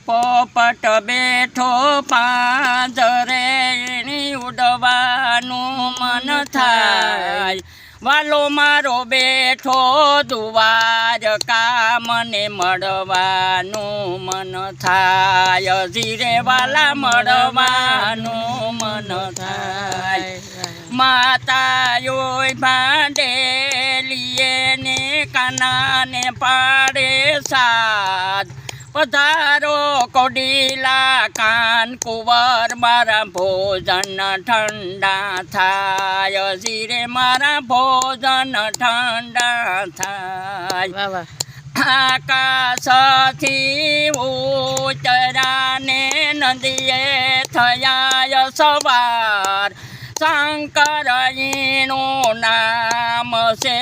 પોપટ બેઠો પાંજરે એની ઉડવાનું મન થાય વાલો મારો બેઠો દ્વારકા મને મળવાનું મન થાય ધીરે વાલા મળવાનું મન થાય માતાઓય ભાંડેલીએ ને કાનાને પાડે સાદ પધારો કોડીલા કાન કુંવર મારા ભોજન ઠંડા થાય ધીરે મારા ભોજન ઠંડા થાય આકાશથી ઉતરાને નદીએ થયા સવાર શંકર એનું નામ છે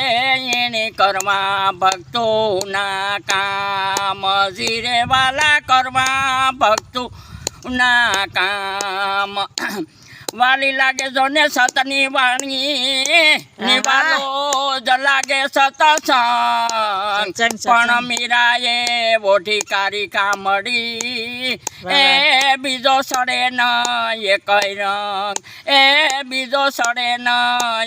એને કરવા ભક્તોના કામ ધીરે વાલા કરવા ભક્તોના કામ વાલી લાગે જો ને સતની વાણી નિવાલો જ લાગે સતસંગ પણ મીરાએ બોઠી કારી કામડી એ બીજો સડે ન એ કઈ રંગ એ બીજો સડે ન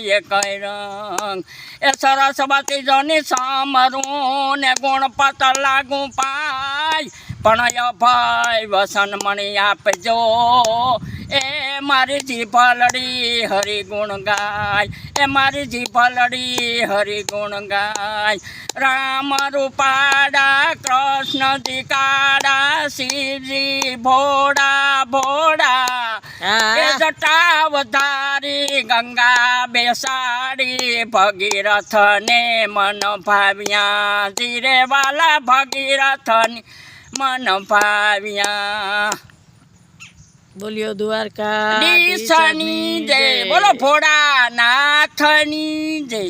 એ કઈ રંગ એ સરસ્વતી જોની સમરું ને ગુણપત લાગુ પાય પણ ભાઈ વસન મણી આપજો એ મારી જીભલડી હરિગુણ ગાય એ મારી જીભલડી હરિગુણ ગાય રામ રૂપાડા કૃષ્ણજી કાળા શિવજી ભોળા ભોળા એ જટા વધારી ગંગા બેસાડી ભગીરથ ને મન ભાવ્યા ધીરે વાલા ભગીરથની મન ભાવ્યા બોલ્યો દ્વારકા દીસની જય બોલો ભોળાનાથની જય.